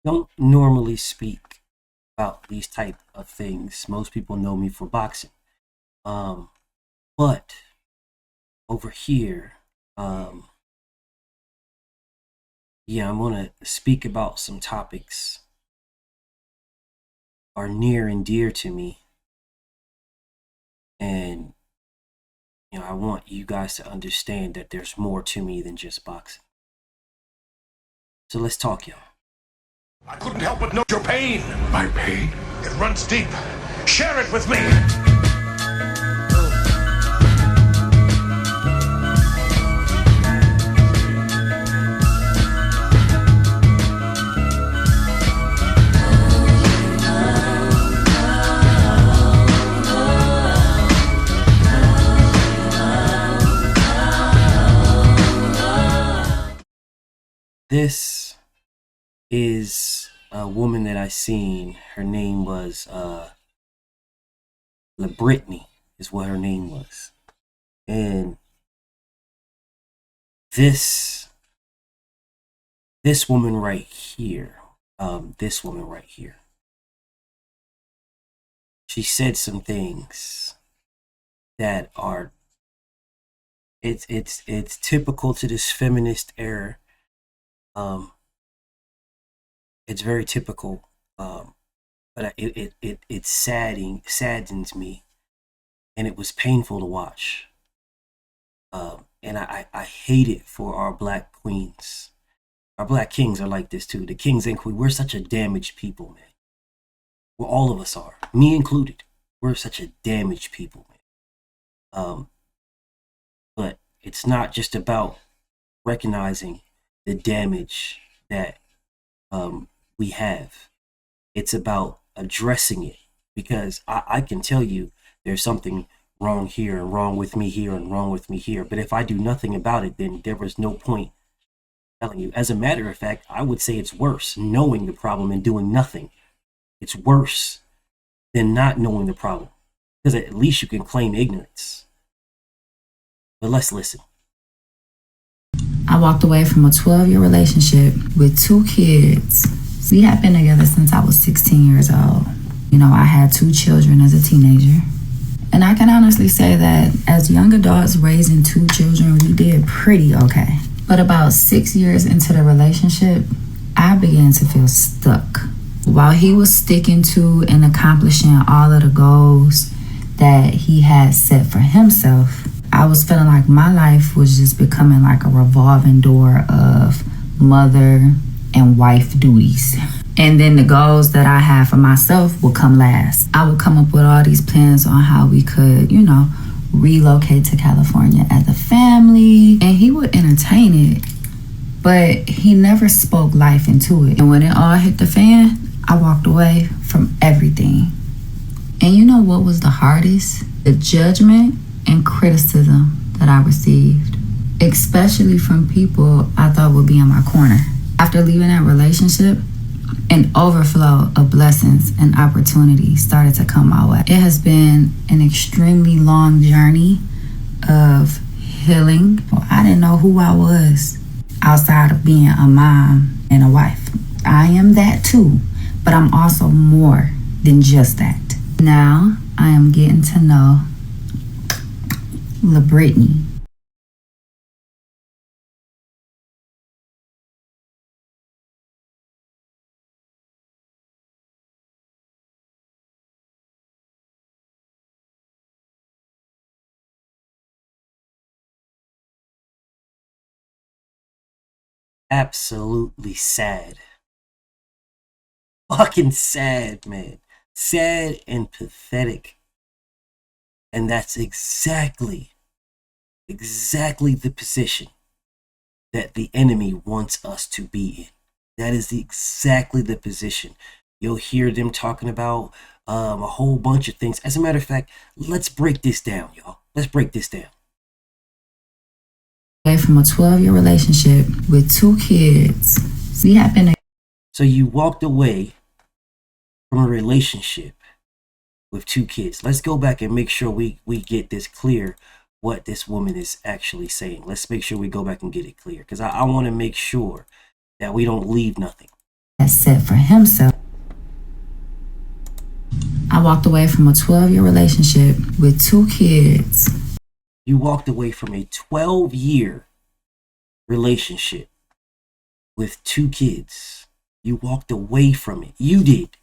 don't normally speak about these type of things. Most people know me for boxing. But over here, yeah, I'm gonna speak about some topics are near and dear to me, and I want you guys to understand that there's more to me than just boxing. So let's talk, y'all. I couldn't help but note your pain. My pain? It runs deep. Share it with me. This is a woman that I seen. Her name was Labrittney is what her name was. And this woman right here, she said some things that are it's typical to this feminist era. It's very typical, but it saddens me, and it was painful to watch. And I hate it for our black queens. Our black kings are like this too. The kings and queens, we're such a damaged people, man. Well, all of us are, me included. We're such a damaged people, man. But it's not just about recognizing the damage that we have. It's about addressing it, because I can tell you there's something wrong here and wrong with me here and wrong with me here. But if I do nothing about it, then there was no point telling you. As a matter of fact, I would say it's worse knowing the problem and doing nothing. It's worse than not knowing the problem, because at least you can claim ignorance. But let's listen. I walked away from a 12-year relationship with 2 kids. We had been together since I was 16 years old. I had 2 children as a teenager. And I can honestly say that as young adults raising 2 children, we did pretty okay. But about 6 years into the relationship, I began to feel stuck. While he was sticking to and accomplishing all of the goals that he had set for himself, I was feeling like my life was just becoming like a revolving door of mother and wife duties. And then the goals that I had for myself would come last. I would come up with all these plans on how we could, relocate to California as a family. And he would entertain it, but he never spoke life into it. And when it all hit the fan, I walked away from everything. And you know what was the hardest? The judgment and criticism that I received, especially from people I thought would be in my corner. After leaving that relationship, an overflow of blessings and opportunities started to come my way. It has been an extremely long journey of healing. I didn't know who I was outside of being a mom and a wife. I am that too, but I'm also more than just that. Now I am getting to know Labrittney. Absolutely sad. Fucking sad, man. Sad and pathetic. And that's exactly the position that the enemy wants us to be in. That is exactly the position. You'll hear them talking about a whole bunch of things. As a matter of fact, let's break this down, y'all. Let's break this down. From a 12-year relationship with 2 kids. We had been. So you walked away from a relationship with 2 kids. Let's go back and make sure we get this clear, what this woman is actually saying. Let's make sure we go back and get it clear, because I want to make sure that we don't leave nothing. had set for himself. I walked away from a 12-year relationship with 2 kids. You walked away from a 12-year relationship with 2 kids. You walked away from it. You did.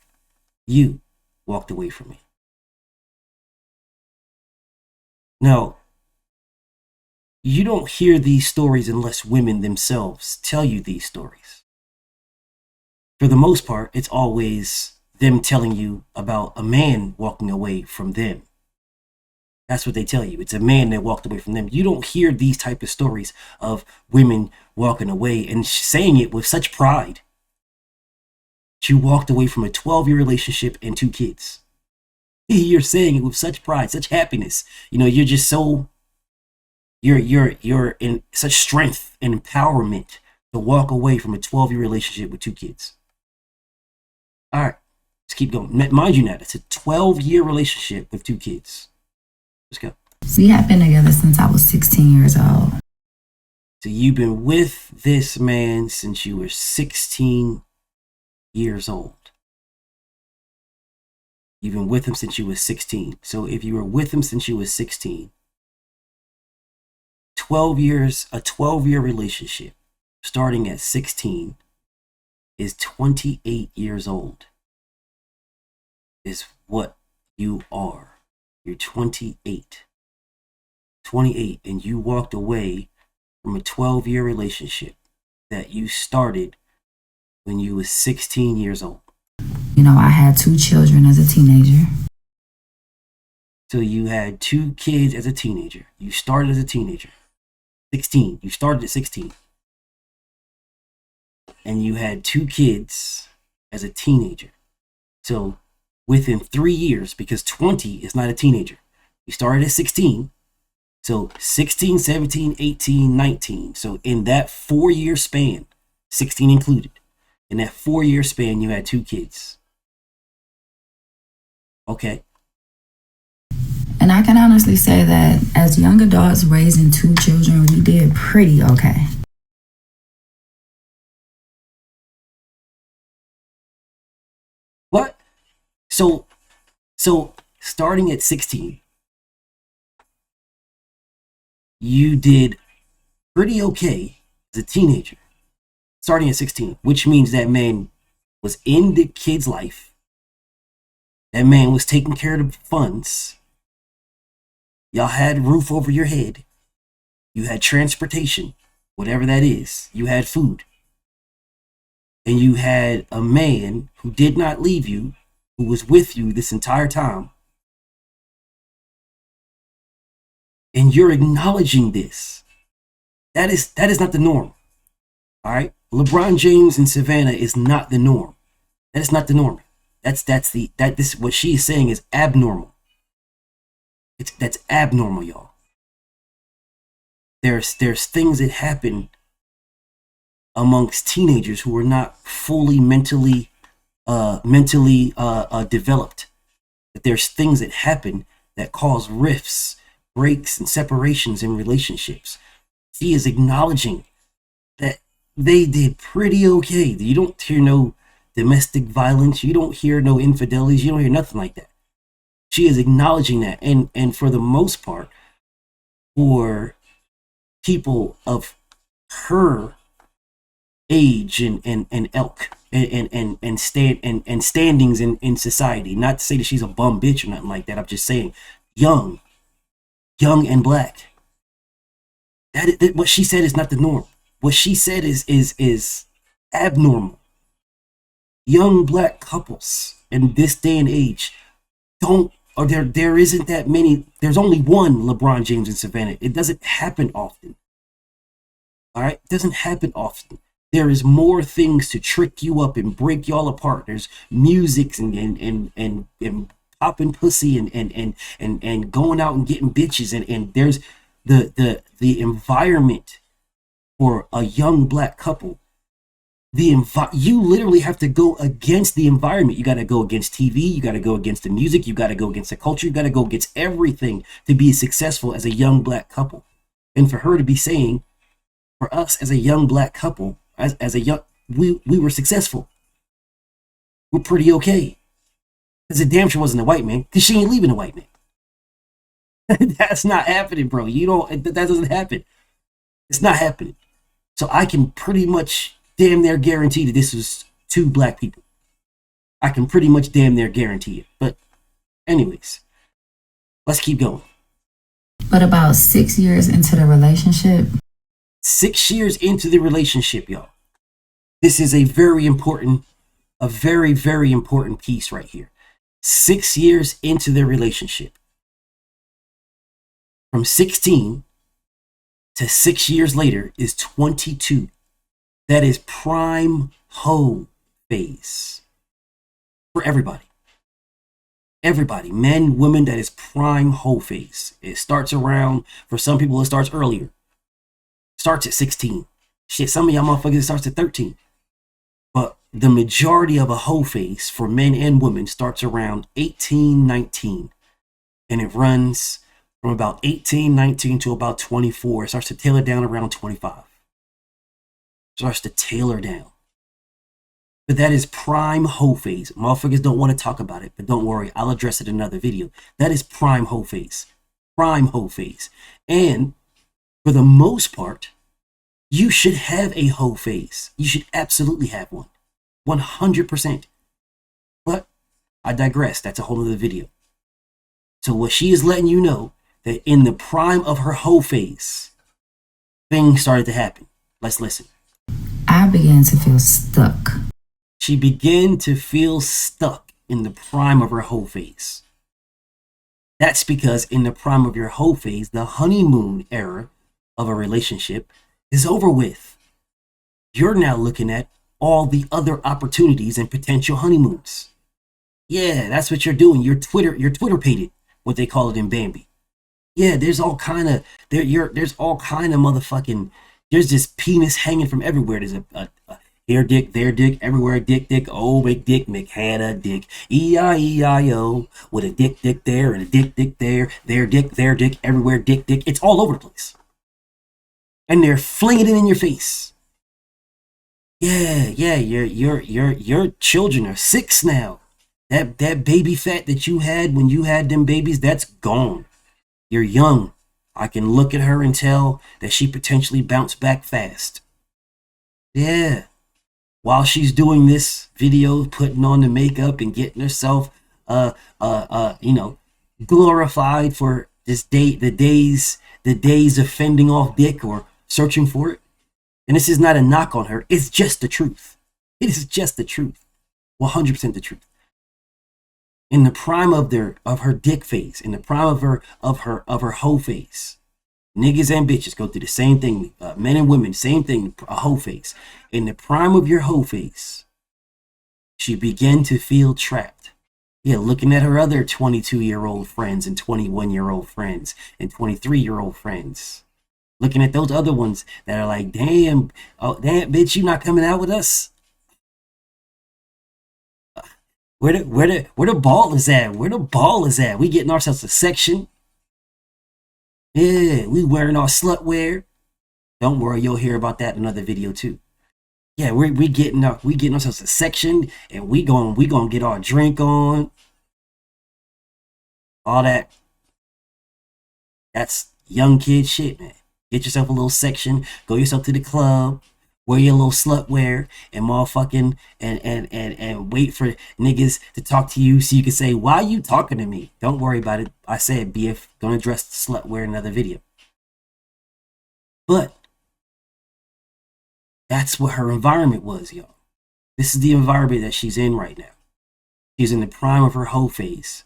You walked away from it. Now, you don't hear these stories unless women themselves tell you these stories. For the most part, it's always them telling you about a man walking away from them. That's what they tell you. It's a man that walked away from them. You don't hear these type of stories of women walking away and saying it with such pride. You walked away from a 12-year relationship and 2 kids. You're saying it with such pride, such happiness. You know, you're just so, you're in such strength and empowerment to walk away from a 12-year relationship with 2 kids. All right, let's keep going. Mind you now, it's a 12-year relationship with 2 kids. Let's go. We have been together since I was 16 years old. So you've been with this man since you were 16 years old. You've been with him since you were 16. So if you were with him since you were 16, 12 years, a 12-year relationship starting at 16 is 28 years old. Is what you are. You're 28. 28, and you walked away from a 12-year relationship that you started when you were 16 years old. You know, I had 2 children as a teenager. So you had 2 kids as a teenager. You started as a teenager. 16. You started at 16. And you had 2 kids as a teenager. So within 3 years, because 20 is not a teenager. You started at 16. So 16, 17, 18, 19. So in that 4-year span, 16 included, in that 4-year span, you had 2 kids. Okay. And I can honestly say that as young adults raising 2 children, we did pretty okay. What? So starting at 16, you did pretty okay as a teenager. Starting at 16, which means that man was in the kid's life. That man was taking care of the funds. Y'all had roof over your head. You had transportation, whatever that is. You had food. And you had a man who did not leave you, who was with you this entire time. And you're acknowledging this. That is not the norm. All right? LeBron James and Savannah is not the norm. That is not the norm. This what she is saying is abnormal. That's abnormal, y'all. There's things that happen amongst teenagers who are not fully mentally developed. That there's things that happen that cause rifts, breaks, and separations in relationships. She is acknowledging that they did pretty okay. You don't hear no domestic violence. You don't hear no infidelities. You don't hear nothing like that. She is acknowledging that. And for the most part, for people of her age and ilk and standings in society, not to say that she's a bum bitch or nothing like that. I'm just saying young and black. That what she said is not the norm. What she said is abnormal. Young black couples in this day and age there isn't that many. There's only one LeBron James and Savannah. It doesn't happen often. All right, it doesn't happen often. There is more things to trick you up and break y'all apart. There's music and popping pussy and going out and getting bitches and there's the environment for a young black couple. You literally have to go against the environment. You got to go against TV. You got to go against the music. You got to go against the culture. You got to go against everything to be successful as a young black couple. And for her to be saying, for us as a young black couple, we were successful. we're pretty okay. Because it damn sure wasn't a white man, because she ain't leaving a white man. That's not happening, bro. You don't, that doesn't happen. It's not happening. So I can pretty much damn near guarantee that this was two black people. I can pretty much damn near guarantee it. But anyways, let's keep going. But about 6 years into the relationship. 6 years into the relationship, y'all. This is a very, very important piece right here. 6 years into their relationship. From 16 to 6 years later is 22. That is prime hoe phase. For everybody. Everybody, men, women, that is prime hoe phase. It starts around, for some people it starts earlier. Starts at 16. Shit, some of y'all motherfuckers it starts at 13. But the majority of a hoe phase for men and women starts around 18, 19. And it runs from about 18, 19 to about 24. It starts to tailor down around 25. Starts to tailor down. But that is prime hoe phase. Motherfuckers don't want to talk about it, but don't worry, I'll address it in another video. That is prime hoe phase. Prime hoe phase. And for the most part, you should have a hoe phase. You should absolutely have one. 100%. But I digress. That's a whole other video. So what she is letting you know, that in the prime of her hoe phase, things started to happen. Let's listen. I began to feel stuck. She began to feel stuck in the prime of her hoe phase. That's because in the prime of your hoe phase, the honeymoon era of a relationship is over with. You're now looking at all the other opportunities and potential honeymoons. Yeah, that's what you're doing. You're Twitter pated, what they call it in Bambi. Yeah, there's all kind of motherfucking, there's this penis hanging from everywhere. There's a here dick, there dick, everywhere dick, oh, big dick, had a dick, E-I-E-I-O, with a dick there, and a dick there dick, everywhere dick. It's all over the place. And they're flinging it in your face. Yeah, your children are 6 now. That baby fat that you had when you had them babies, that's gone. You're young. I can look at her and tell that she potentially bounced back fast. Yeah. While she's doing this video, putting on the makeup and getting herself, glorified for the days of fending off dick or searching for it. And this is not a knock on her. It's just the truth. It is just the truth. 100% the truth. In the prime of her dick phase, in the prime of her hoe phase, niggas and bitches go through the same thing. Men and women, same thing, a hoe phase. In the prime of your hoe phase, she began to feel trapped. Yeah, looking at her other 22-year-old friends and 21-year-old friends and 23-year-old friends. Looking at those other ones that are like, damn, bitch, you not coming out with us? Where the ball is at? Where the ball is at? We getting ourselves a section. Yeah, we wearing our slut wear. Don't worry, you'll hear about that in another video too. Yeah, we getting ourselves a section, and we gonna get our drink on. All that. That's young kid shit, man. Get yourself a little section. Go yourself to the club. Wear your little slut wear and motherfucking and wait for niggas to talk to you so you can say, why are you talking to me? Don't worry about it. I said BF, gonna address the slut wear in another video. But that's what her environment was, y'all. This is the environment that she's in right now. She's in the prime of her hoe phase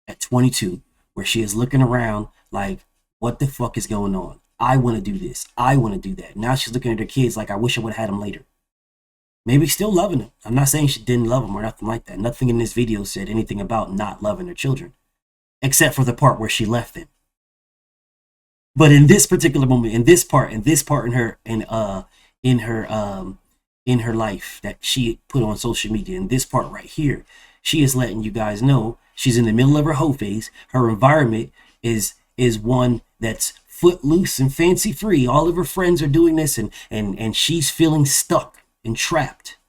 at 22, where she is looking around like, what the fuck is going on? I want to do this. I want to do that. Now she's looking at her kids like, I wish I would have had them later. Maybe still loving them. I'm not saying she didn't love them or nothing like that. Nothing in this video said anything about not loving her children, except for the part where she left them. But in this particular moment, in this part in her life that she put on social media, in this part right here, she is letting you guys know she's in the middle of her hoe phase. Her environment is one that's footloose and fancy free. All of her friends are doing this, and she's feeling stuck and trapped.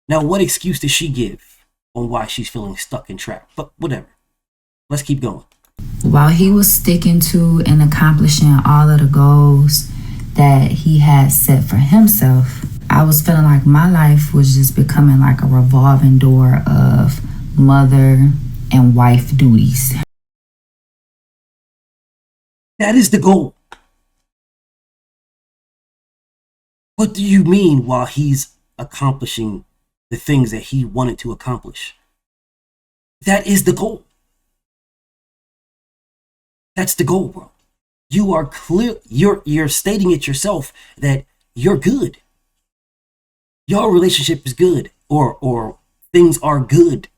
Now, what excuse does she give on why she's feeling stuck and trapped? But whatever. Let's keep going. While he was sticking to and accomplishing all of the goals that he had set for himself, I was feeling like my life was just becoming like a revolving door of mother and wife duties. That is the goal. What do you mean while he's accomplishing the things that he wanted to accomplish? That is the goal. That's the goal, bro. You are clear. You're stating it yourself that you're good. Your relationship is good, or things are good,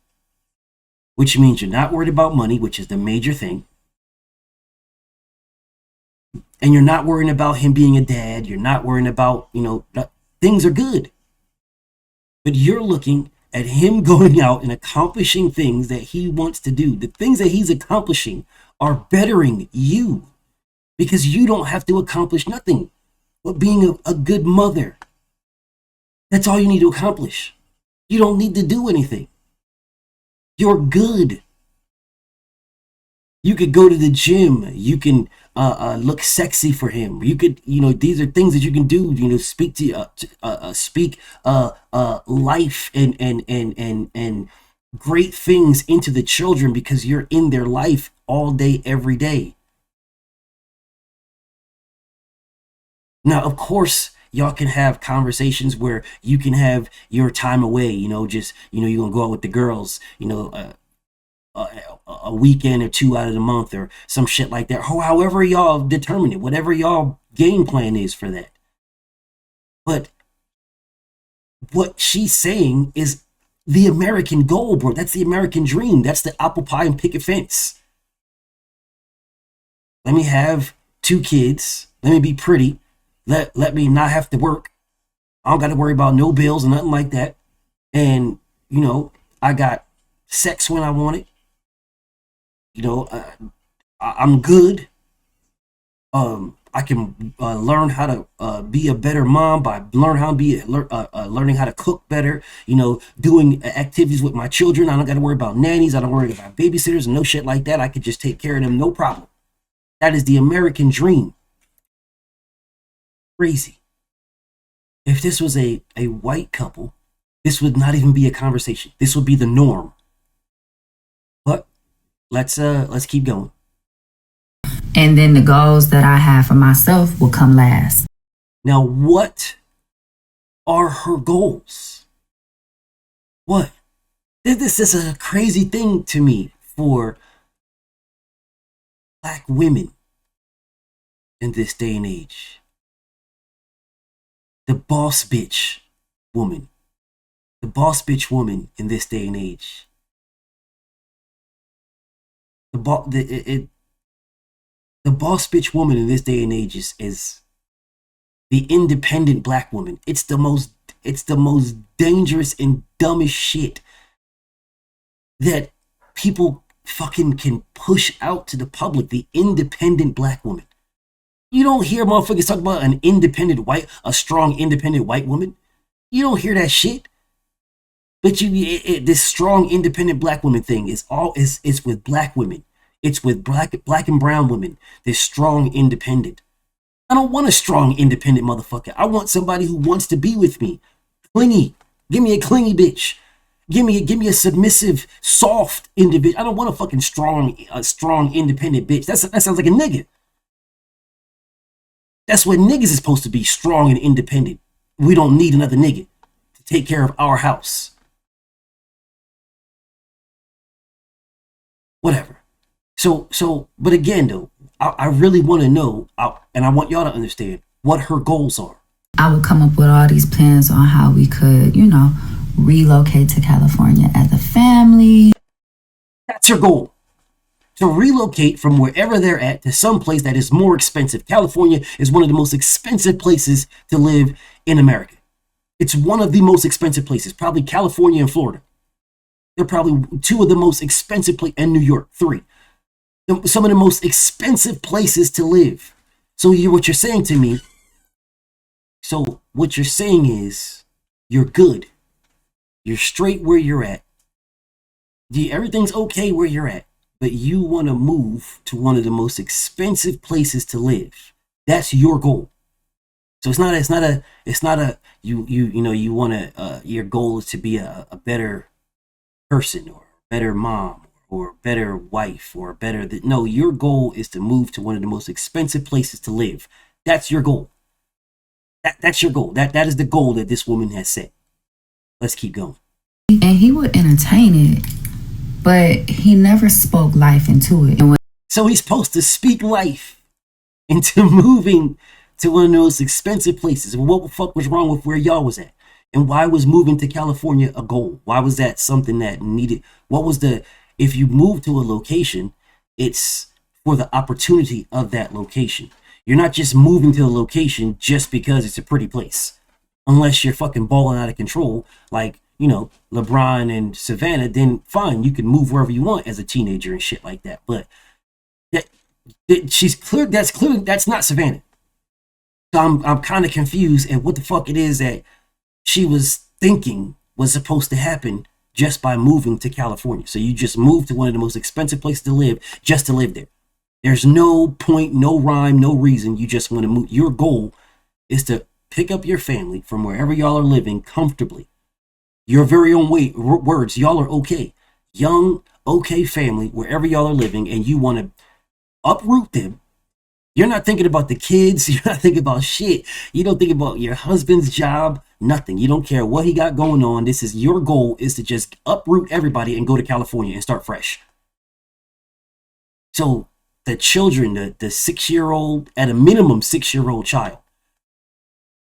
which means you're not worried about money, which is the major thing. And you're not worrying about him being a dad. You're not worrying about, things are good. But you're looking at him going out and accomplishing things that he wants to do. The things that he's accomplishing are bettering you because you don't have to accomplish nothing but being a good mother. That's all you need to accomplish. You don't need to do anything. You're good. You could go to the gym. You can look sexy for him. You could, these are things that you can do. Speak life and great things into the children because you're in their life all day, every day. Now, of course, y'all can have conversations where you can have your time away. You're gonna go out with the girls. A weekend or two out of the month or some shit like that. However y'all determine it, whatever y'all game plan is for that. But what she's saying is the American goal, bro. That's the American dream. That's the apple pie and picket fence. Let me have 2 kids. Let me be pretty. Let me not have to work. I don't got to worry about no bills or nothing like that. And, I got sex when I want it. I'm good. I can learn how to be a better mom by learning how to cook better. Doing activities with my children. I don't got to worry about nannies. I don't worry about babysitters and no shit like that. I could just take care of them, no problem. That is the American dream. Crazy. If this was a white couple, this would not even be a conversation. This would be the norm. But let's keep going. And then the goals that I have for myself will come last. Now, what are her goals? What? This is a crazy thing to me for Black women in this day and age. The boss bitch woman. The boss bitch woman in this day and age. The boss bitch woman in this day and age is the independent Black woman. It's the most dangerous and dumbest shit that people fucking can push out to the public. The independent Black woman. You don't hear motherfuckers talk about a strong independent white woman. You don't hear that shit. But this strong independent Black woman thing is with Black women. It's with black and brown women. This strong independent. I don't want a strong independent motherfucker. I want somebody who wants to be with me. Clingy. Give me a clingy bitch. Give me a submissive, soft individual. I don't want a fucking strong independent bitch. That sounds like a nigga. That's what niggas is supposed to be, strong and independent. We don't need another nigga to take care of our house. Whatever. But again, though, I really want to know, and I want y'all to understand what her goals are. I would come up with all these plans on how we could, relocate to California as a family. That's her goal. To relocate from wherever they're at to some place that is more expensive. California is one of the most expensive places to live in America. It's one of the most expensive places, probably California and Florida. They're probably 2 of the most expensive places, and New York, 3. Some of the most expensive places to live. So what you're saying is, you're good. You're straight where you're at. Everything's okay where you're at, but you want to move to one of the most expensive places to live. That's your goal. So it's not a you want to your goal is to be a better person or a better mom or a better wife or a better no, your goal is to move to one of the most expensive places to live. That's your goal. That's your goal. That is the goal that this woman has set. Let's keep going. And he would entertain it, but he never spoke life into it. So he's supposed to speak life into moving to one of the most expensive places. And what the fuck was wrong with where y'all was at? And why was moving to California a goal? Why was that something that needed? What was if you move to a location, it's for the opportunity of that location. You're not just moving to a location just because it's a pretty place. Unless you're fucking balling out of control, like, LeBron and Savannah, then fine, you can move wherever you want as a teenager and shit like that. But that's not Savannah. So I'm kind of confused at what the fuck it is that she was thinking was supposed to happen just by moving to California. So you just move to one of the most expensive places to live just to live there. There's no point, no rhyme, no reason. You just want to move. Your goal is to pick up your family from wherever y'all are living comfortably. Your very own words, y'all are okay. Young, okay family, wherever y'all are living, and you want to uproot them. You're not thinking about the kids. You're not thinking about shit. You don't think about your husband's job. Nothing. You don't care what he got going on. This is your goal, is to just uproot everybody and go to California and start fresh. So the children, the 6-year-old, at a minimum 6-year-old child,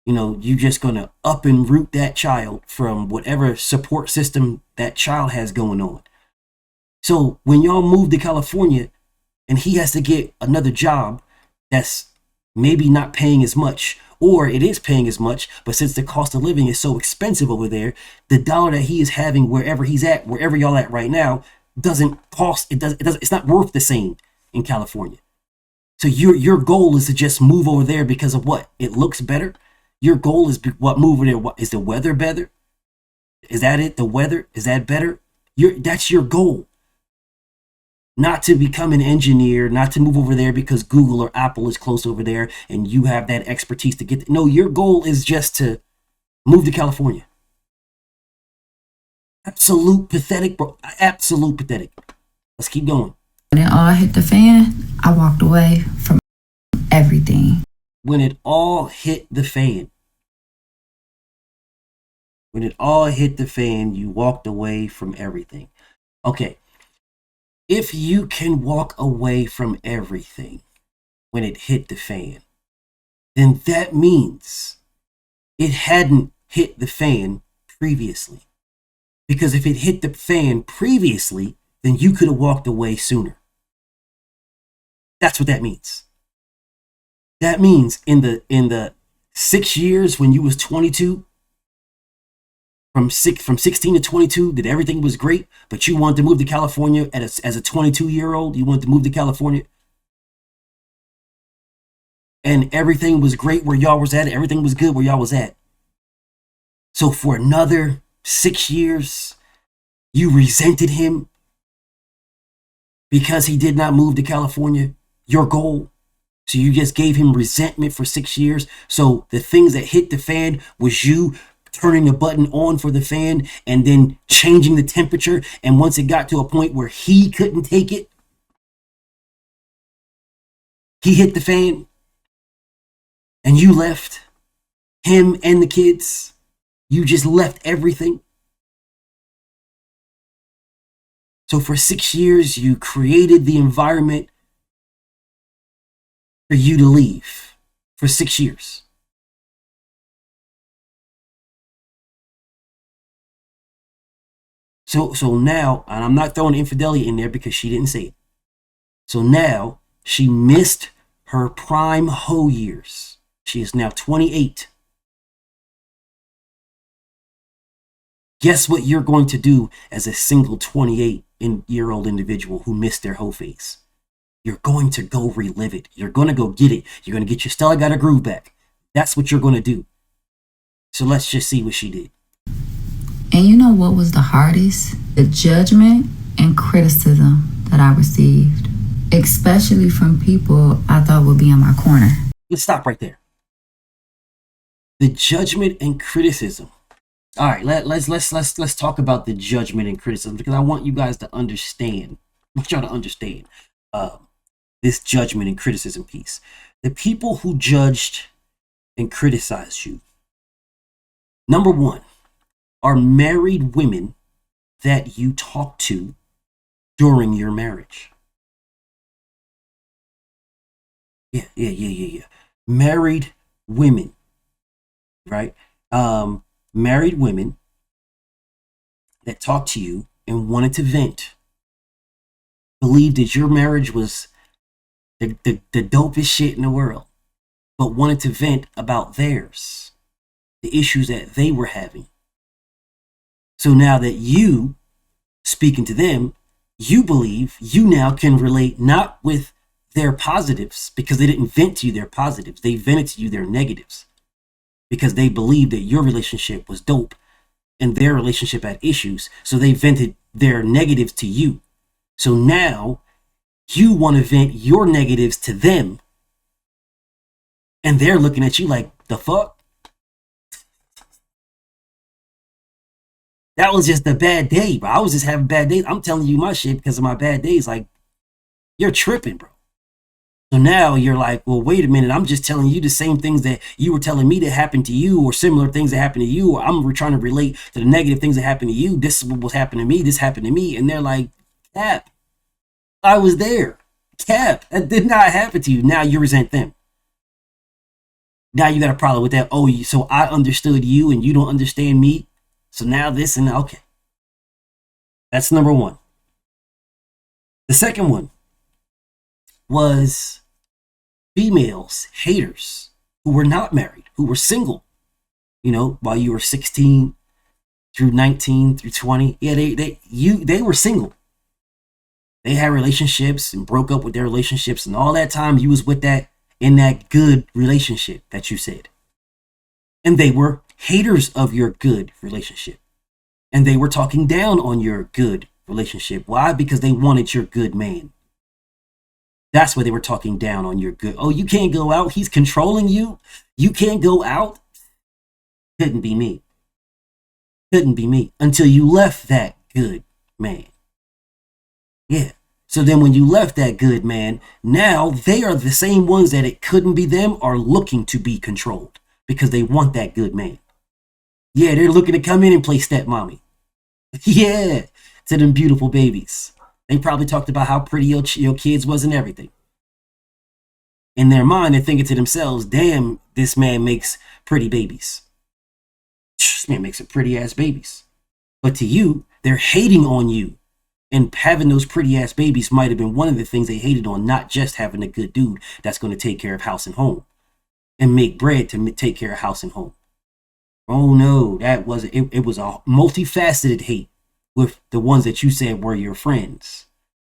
you're just going to up and root that child from whatever support system that child has going on. So when y'all move to California and he has to get another job that's maybe not paying as much, or it is paying as much, but since the cost of living is so expensive over there, the dollar that he is having wherever he's at, wherever y'all at right now, doesn't cost, it's not worth the same in California. So your goal is to just move over there because of what? It looks better. Your goal is what? Move over there. What is the weather better? Is that it? The weather, is that better? That's your goal. Not to become an engineer, not to move over there because Google or Apple is close over there and you have that expertise to get. No, your goal is just to move to California. Absolute pathetic, bro. Absolute pathetic. Let's keep going. When it all hit the fan, I walked away from everything. When it all hit the fan. When it all hit the fan, you walked away from everything. Okay. If you can walk away from everything when it hit the fan, then that means it hadn't hit the fan previously. Because if it hit the fan previously, then you could have walked away sooner. That's what that means. That means in the 6 years when you was 22, from 16 to 22, that everything was great, but you wanted to move to California as a 22-year-old, you wanted to move to California, and everything was great where y'all was at, everything was good where y'all was at. So for another 6 years, you resented him because he did not move to California, your goal. So you just gave him resentment for 6 years. So the things that hit the fan was you turning the button on for the fan and then changing the temperature. And once it got to a point where he couldn't take it, he hit the fan and you left him and the kids. You just left everything. So for 6 years, you created the environment for you to leave for 6 years. So now, and I'm not throwing infidelity in there because she didn't say it. So now she missed her prime hoe years. She is now 28. Guess what you're going to do as a single 28-year-old individual who missed their hoe phase? You're going to go relive it. You're going to go get it. You're going to get your Stella Got a Groove back. That's what you're going to do. So let's just see what she did. And you know what was the hardest? The judgment and criticism that I received, especially from people I thought would be in my corner. Let's stop right there. The judgment and criticism. All right, let's talk about the judgment and criticism, because I want you guys to understand. I want y'all to understand this judgment and criticism piece. The people who judged and criticized you, number one, are married women that you talk to during your marriage. Yeah. Married women, right? Married women that talked to you and wanted to vent, believed that your marriage was the dopest shit in the world, but wanted to vent about theirs, the issues that they were having. So now that you speaking to them, you believe you now can relate not with their positives, because they didn't vent to you their positives, they vented to you their negatives, because they believed that your relationship was dope and their relationship had issues. So they vented their negatives to you. So now you want to vent your negatives to them, and they're looking at you like, the fuck? That was just a bad day, bro. I was just having bad days. I'm telling you my shit because of my bad days. Like, you're tripping, bro. So now you're like, well, wait a minute. I'm just telling you the same things that you were telling me that happened to you, or similar things that happened to you, or I'm trying to relate to the negative things that happened to you. This is what was happening to me. This happened to me. And they're like, Cap, I was there. Cap, that did not happen to you. Now you resent them. Now you got a problem with that. Oh, so I understood you and you don't understand me. So now this and okay. That's number one. The second one was females, haters, who were not married, who were single, while you were 16 through 19 through 20. Yeah, they were single. They had relationships and broke up with their relationships, and all that time you was with that, in that good relationship that you said. And they were haters of your good relationship. And they were talking down on your good relationship. Why? Because they wanted your good man. That's why they were talking down on your good. Oh, you can't go out. He's controlling you. You can't go out. Couldn't be me. Couldn't be me until you left that good man. Yeah. So then when you left that good man, now they are the same ones that it couldn't be them are looking to be controlled because they want that good man. Yeah, they're looking to come in and play stepmommy. Yeah, to them beautiful babies. They probably talked about how pretty your kids was and everything. In their mind, they're thinking to themselves, damn, this man makes pretty babies. This man makes some pretty ass babies. But to you, they're hating on you. And having those pretty ass babies might have been one of the things they hated on, not just having a good dude that's going to take care of house and home and make bread to take care of house and home. Oh no, it was a multifaceted hate with the ones that you said were your friends.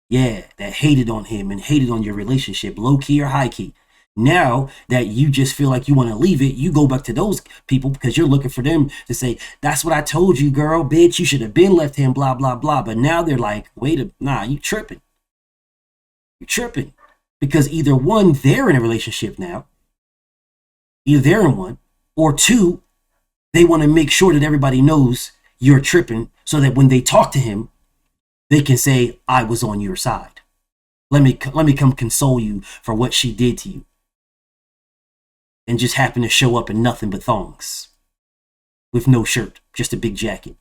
Yeah, that hated on him and hated on your relationship, low key or high key. Now that you just feel like you want to leave it, you go back to those people because you're looking for them to say, that's what I told you, girl, bitch, you should have been left him, blah, blah, blah. But now they're like, you tripping. You're tripping. Because either one, they're in a relationship now. Either they're in one, or two, they want to make sure that everybody knows you're tripping so that when they talk to him, they can say, I was on your side. Let me come console you for what she did to you. And just happen to show up in nothing but thongs. With no shirt, just a big jacket.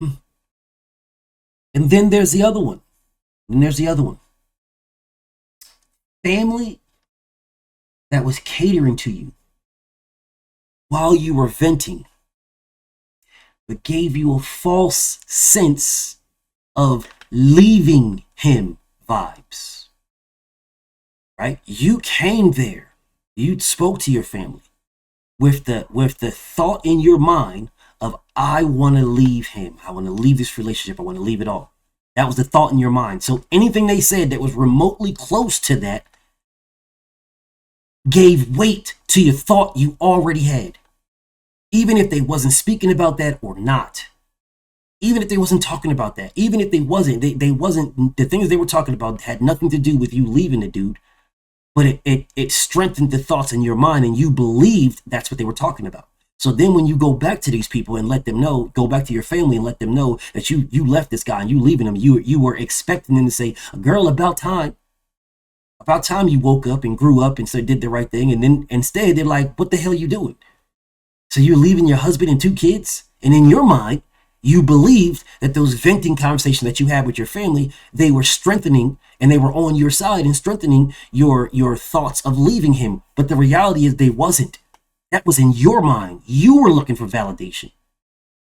And then there's the other one. Family that was catering to you while you were venting, but gave you a false sense of leaving him vibes. Right? You came there. You spoke to your family with the thought in your mind of, I want to leave him. I want to leave this relationship. I want to leave it all. That was the thought in your mind. So anything they said that was remotely close to that gave weight to your thought you already had. Even if they wasn't speaking about that or not, even if they wasn't talking about that, even if they wasn't, the things they were talking about had nothing to do with you leaving the dude, but it strengthened the thoughts in your mind and you believed that's what they were talking about. So then when you go back to these people and let them know, go back to your family and let them know that you left this guy and you leaving him, you were expecting them to say, girl, about time you woke up and grew up and so did the right thing. And then instead they're like, what the hell are you doing? So you're leaving your husband and 2 kids? And in your mind, you believed that those venting conversations that you had with your family, they were strengthening and they were on your side and strengthening your thoughts of leaving him. But the reality is they wasn't. That was in your mind. You were looking for validation.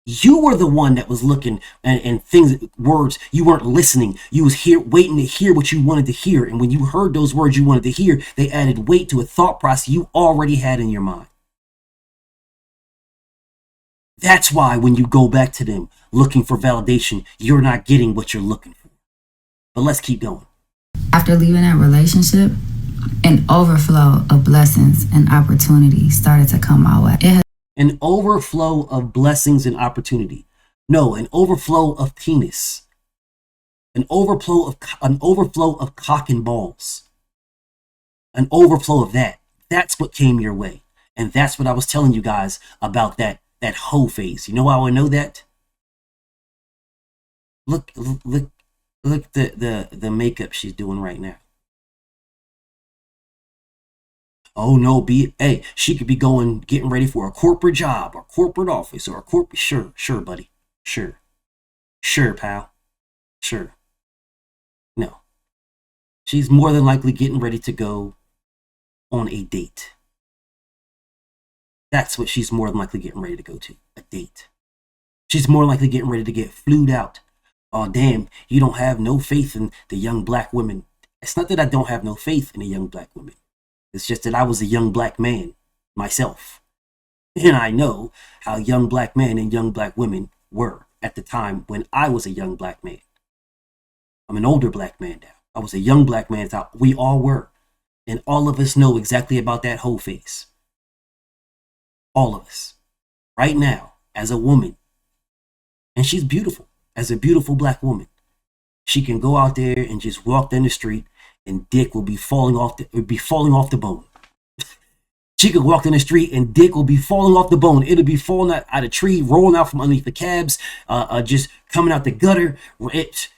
You were the one that was looking and things, words, you weren't listening. You was here waiting to hear what you wanted to hear. And when you heard those words you wanted to hear, they added weight to a thought process you already had in your mind. That's why when you go back to them looking for validation, you're not getting what you're looking for. But let's keep going. After leaving that relationship, an overflow of blessings and opportunities started to come my way. An overflow of blessings and opportunity. No, an overflow of penis. An overflow of cock and balls. An overflow of that. That's what came your way. And that's what I was telling you guys about that hoe phase. You know how I know that? Look the makeup she's doing right now. Oh no, hey, she could be getting ready for a corporate job or corporate office or a corporate. Sure, buddy. Sure, pal. Sure. No. She's more than likely getting ready to go on a date. That's what she's more than likely getting ready to go to, a date. She's more likely getting ready to get flued out. Oh, damn, you don't have no faith in the young black women. It's not that I don't have no faith in the young black women. It's just that I was a young black man myself. And I know how young black men and young black women were at the time when I was a young black man. I'm an older black man now. I was a young black man. We all were. And all of us know exactly about that whole face. All of us. Right now, as a woman. And she's beautiful. As a beautiful black woman. She can go out there and just walk down the street and dick will be falling off the bone. She could walk down the street and dick will be falling off the bone. It'll be falling out of a tree, rolling out from underneath the cabs, just coming out the gutter,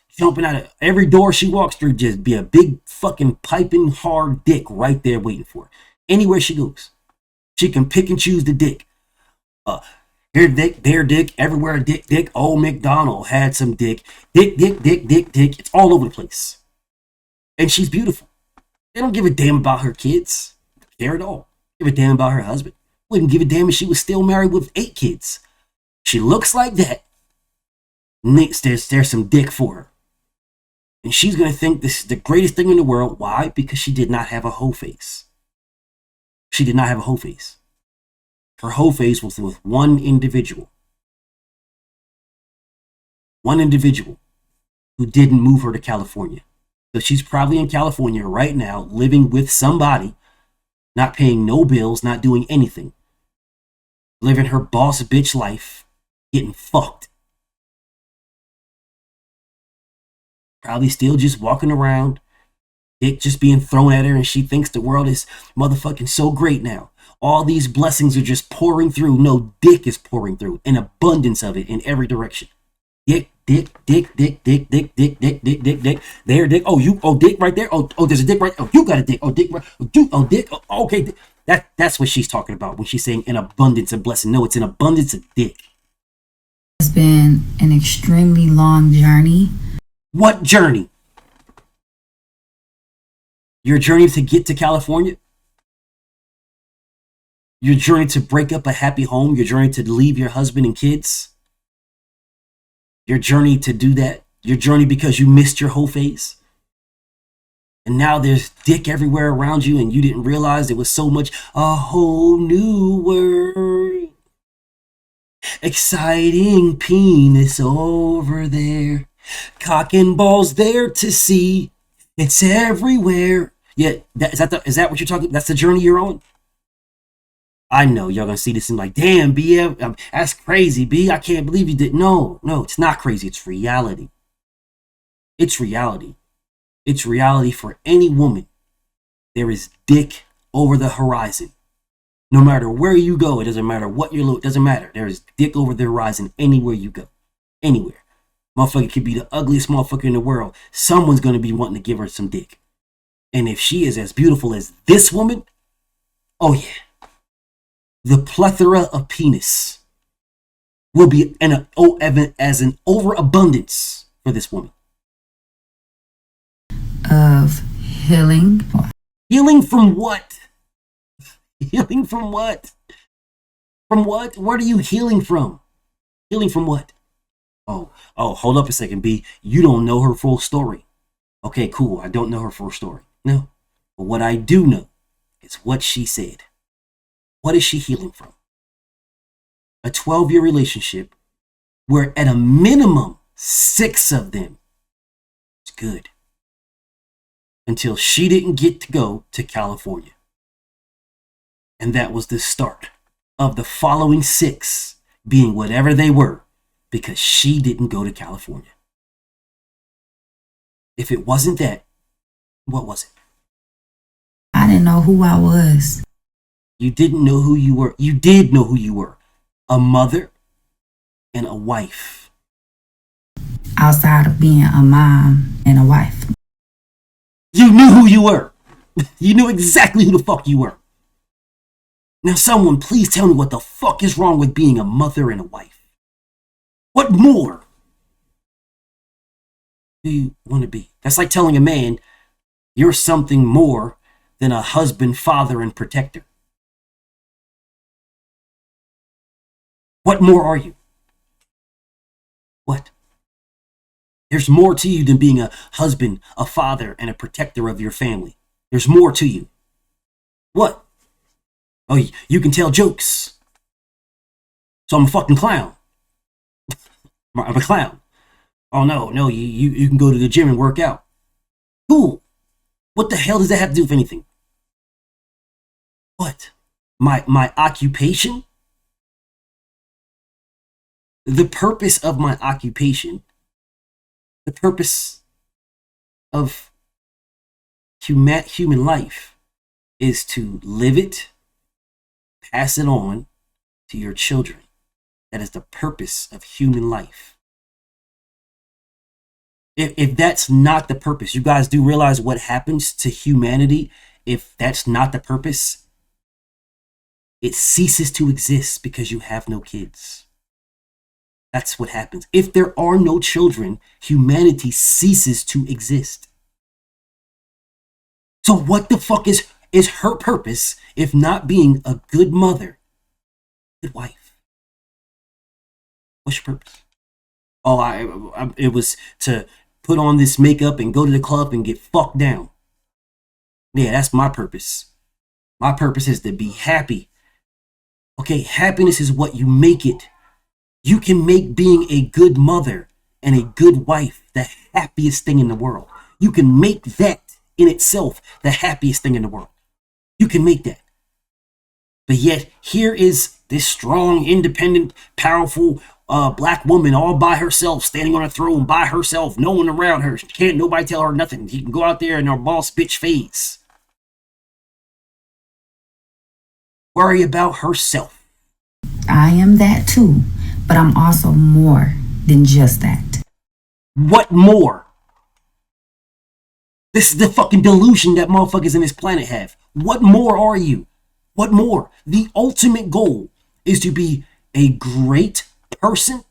jumping out of every door she walks through, just be a big fucking piping hard dick right there waiting for her. Anywhere she goes. She can pick and choose the dick. Here dick, there dick, everywhere dick. Old McDonald had some dick. Dick. It's all over the place. And she's beautiful. They don't give a damn about her kids. They don't care at all. Give a damn about her husband. Wouldn't give a damn if she was still married with 8 kids. She looks like that. Next, there's some dick for her. And she's going to think this is the greatest thing in the world. Why? Because she did not have a hoe face. She did not have a hoe face. Her hoe face was with one individual. One individual who didn't move her to California. So she's probably in California right now, living with somebody, not paying no bills, not doing anything. Living her boss bitch life, getting fucked. Probably still just walking around, dick just being thrown at her, and she thinks the world is motherfucking so great now. All these blessings are just pouring through. No, dick is pouring through. An abundance of it in every direction. Dick. There, dick. Oh, dick right there. Oh, there's a dick right. Oh, you got a dick. Oh, dick. Dick. Oh, okay. That's what she's talking about when she's saying an abundance of blessing. No, it's an abundance of dick. It's been an extremely long journey. What journey? Your journey to get to California? Your journey to break up a happy home? Your journey to leave your husband and kids? Your journey to do that? Your journey because you missed your whole phase? And now there's dick everywhere around you and you didn't realize there was so much, a whole new world. Exciting penis over there. Cock and balls there to see. It's everywhere. Yeah, is that what you're talking? That's the journey you're on? I know y'all gonna see this and like, damn, B, that's crazy, B. I can't believe you did. No, it's not crazy. It's reality. It's reality. It's reality for any woman. There is dick over the horizon. No matter where you go, it doesn't matter what you look, it doesn't matter. There is dick over the horizon anywhere you go. Anywhere. Motherfucker could be the ugliest motherfucker in the world. Someone's gonna be wanting to give her some dick. And if she is as beautiful as this woman, oh yeah. The plethora of penis will be as an overabundance for this woman. Of healing. Healing from what? Healing from what? From what? What are you healing from? Healing from what? Oh, hold up a second, B. You don't know her full story. Okay, cool. I don't know her full story. No. But what I do know is what she said. What is she healing from? A 12-year relationship where at a minimum 6 of them is good. Until she didn't get to go to California. And that was the start of the following 6 being whatever they were because she didn't go to California. If it wasn't that, what was it? I didn't know who I was. You didn't know who you were. You did know who you were. A mother and a wife. Outside of being a mom and a wife. You knew who you were. You knew exactly who the fuck you were. Now someone please tell me what the fuck is wrong with being a mother and a wife. What more do you want to be? That's like telling a man you're something more than a husband, father, and protector. What more are you? What? There's more to you than being a husband, a father, and a protector of your family. There's more to you. What? Oh, you can tell jokes. So I'm a fucking clown. I'm a clown. Oh no, you can go to the gym and work out. Cool. What the hell does that have to do with anything? What? My occupation? The purpose of my occupation, the purpose of human life is to live it, pass it on to your children. That is the purpose of human life. If that's not the purpose, you guys do realize what happens to humanity if that's not the purpose? It ceases to exist because you have no kids. That's what happens. If there are no children, humanity ceases to exist. So what the fuck is her purpose if not being a good mother, good wife? What's your purpose? Oh, it was to put on this makeup and go to the club and get fucked down. Yeah, that's my purpose. My purpose is to be happy. Okay, happiness is what you make it. You can make being a good mother and a good wife the happiest thing in the world. You can make that in itself the happiest thing in the world. You can make that. But yet, here is this strong, independent, powerful black woman all by herself, standing on a throne by herself, no one around her. Can't nobody tell her nothing. She can go out there in her boss bitch phase. Worry about herself. I am that too, but I'm also more than just that. What more? This is the fucking delusion that motherfuckers in this planet have. What more are you? What more? The ultimate goal is to be a great person,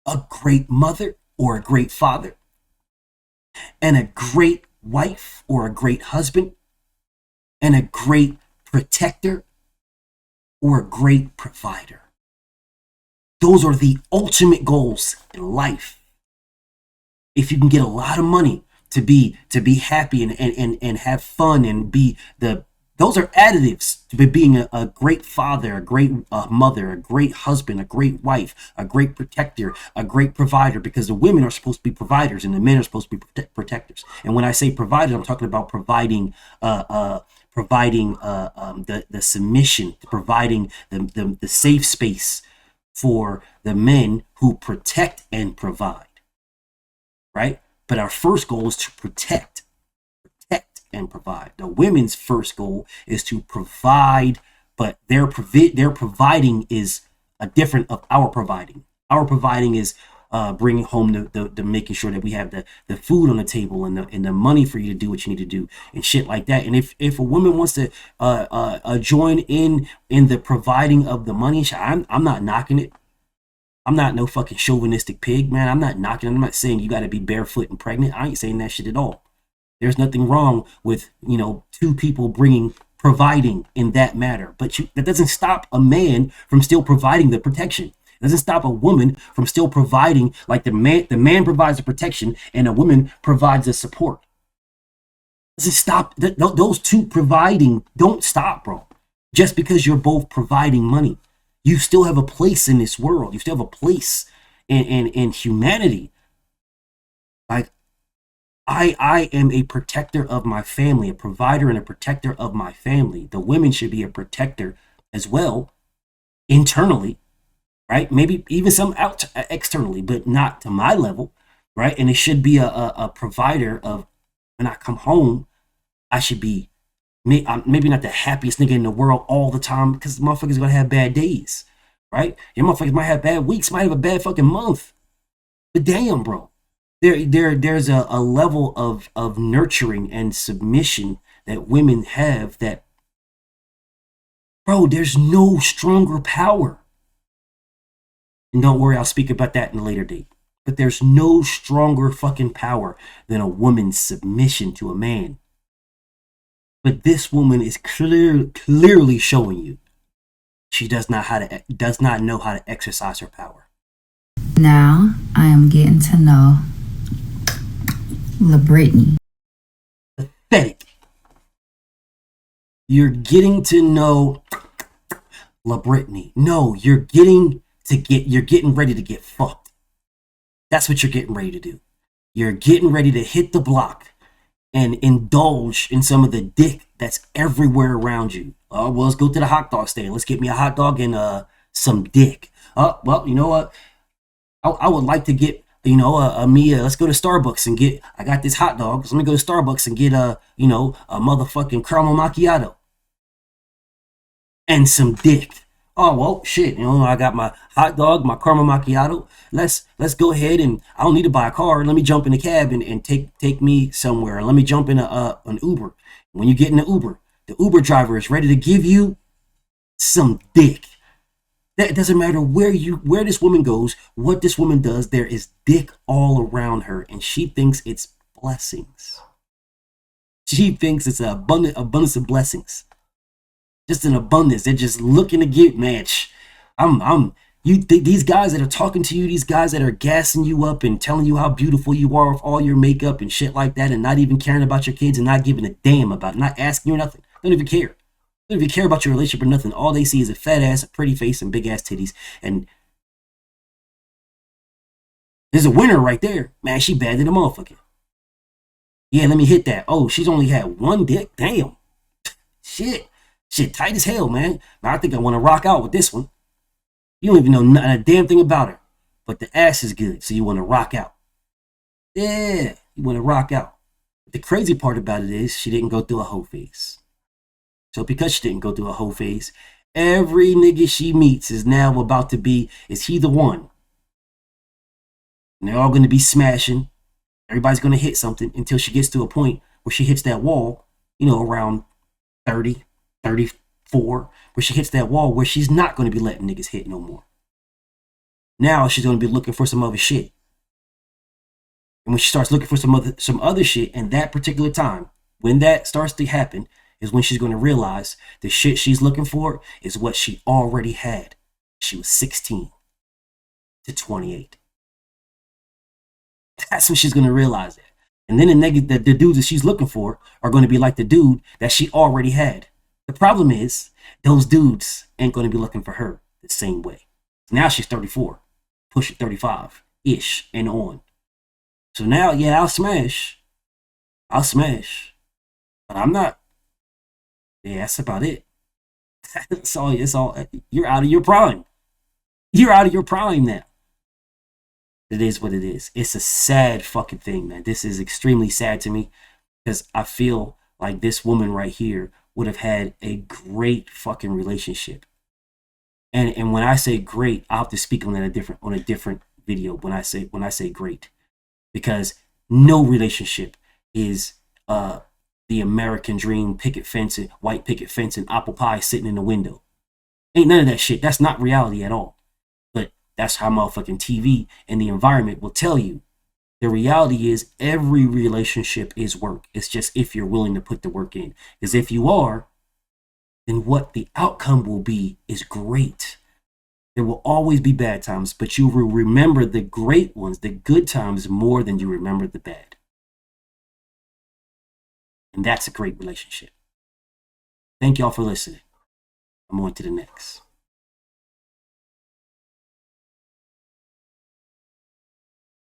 a great mother or a great father, and a great wife or a great husband, and a great protector or a great provider. Those are the ultimate goals in life. If you can get a lot of money to be happy and have fun and those are additives to being a great father, a great mother, a great husband, a great wife, a great protector, a great provider, because the women are supposed to be providers and the men are supposed to be protectors. And when I say providers, I'm talking about providing providing the submission, providing the safe space for the men who protect and provide, right? But our first goal is to protect and provide. The women's first goal is to provide, but their providing is a different of our providing. Our providing is bringing home the making sure that we have the food on the table and the money for you to do what you need to do and shit like that. And if a woman wants to join in the providing of the money, I'm not knocking it. I'm not no fucking chauvinistic pig, man. I'm not knocking it. I'm not saying you got to be barefoot and pregnant. I ain't saying that shit at all. There's nothing wrong with, two people providing in that matter. But that doesn't stop a man from still providing the protection. It doesn't stop a woman from still providing, like the man provides the protection and a woman provides the support. It doesn't stop. Those two providing don't stop, bro. Just because you're both providing money. You still have a place in this world. You still have a place in humanity. Like, I am a protector of my family, a provider and a protector of my family. The women should be a protector as well, internally, right? Maybe even some out externally, but not to my level, right? And it should be a provider of, when I come home, I should be maybe not the happiest nigga in the world all the time, because motherfuckers gonna have bad days, right? Your motherfuckers might have bad weeks, might have a bad fucking month. But damn, bro. There's a level of nurturing and submission that women have that, bro, there's no stronger power. And don't worry, I'll speak about that in a later date. But there's no stronger fucking power than a woman's submission to a man. But this woman is clearly showing you she does not know how to exercise her power. Now I am getting to know Labrittney. Pathetic. You're getting to know Labrittney. No, you're getting ready to get fucked. That's what you're getting ready to do. You're getting ready to hit the block and indulge in some of the dick that's everywhere around you. Well, let's go to the hot dog stand. Let's get me a hot dog and some dick. Well, you know what? I would like to get, let's go to Starbucks and I got this hot dog. So let me go to Starbucks and get a motherfucking caramel macchiato and some dick. Oh, well, shit. I got my hot dog, my caramel macchiato. Let's go ahead and I don't need to buy a car. Let me jump in a cab and take me somewhere. Let me jump in an Uber. When you get in the Uber driver is ready to give you some dick. That doesn't matter where this woman goes, what this woman does, there is dick all around her, and she thinks it's blessings. She thinks it's an abundance of blessings. Just an abundance. They're just looking to get, man. These guys that are talking to you, these guys that are gassing you up and telling you how beautiful you are with all your makeup and shit like that, and not even caring about your kids and not giving a damn about it, not asking you nothing. Don't even care. Don't even care about your relationship or nothing. All they see is a fat ass, a pretty face, and big ass titties. And there's a winner right there. Man, she bad than a motherfucker. Yeah, let me hit that. Oh, she's only had one dick? Damn. Shit, tight as hell, man. I think I want to rock out with this one. You don't even know a damn thing about her. But the ass is good, so you want to rock out. Yeah, you want to rock out. But the crazy part about it is she didn't go through a hoe phase. So because she didn't go through a hoe phase, every nigga she meets is now about to be, is he the one? And they're all going to be smashing. Everybody's going to hit something until she gets to a point where she hits that wall, around 30, 34, where she hits that wall where she's not going to be letting niggas hit no more. Now she's going to be looking for some other shit. And when she starts looking for some other shit in that particular time, when that starts to happen, is when she's going to realize the shit she's looking for is what she already had. She was 16 to 28. That's when she's going to realize that. And then the dudes that she's looking for are going to be like the dude that she already had. The problem is those dudes ain't going to be looking for her the same way. Now she's 34, pushing 35-ish and on. So now, yeah, I'll smash. But I'm not Yeah, that's about it. That's all. It's all. You're out of your prime. You're out of your prime now. It is what it is. It's a sad fucking thing, man. This is extremely sad to me because I feel like this woman right here would have had a great fucking relationship. And when I say great, I'll have to speak on that on a different video when I say great, because no relationship is the American dream, picket fence, white picket fence, and apple pie sitting in the window. Ain't none of that shit. That's not reality at all. But that's how motherfucking TV and the environment will tell you. The reality is every relationship is work. It's just if you're willing to put the work in. Because if you are, then what the outcome will be is great. There will always be bad times, but you will remember the great ones, the good times, more than you remember the bad. And that's a great relationship. Thank y'all for listening. I'm on to the next.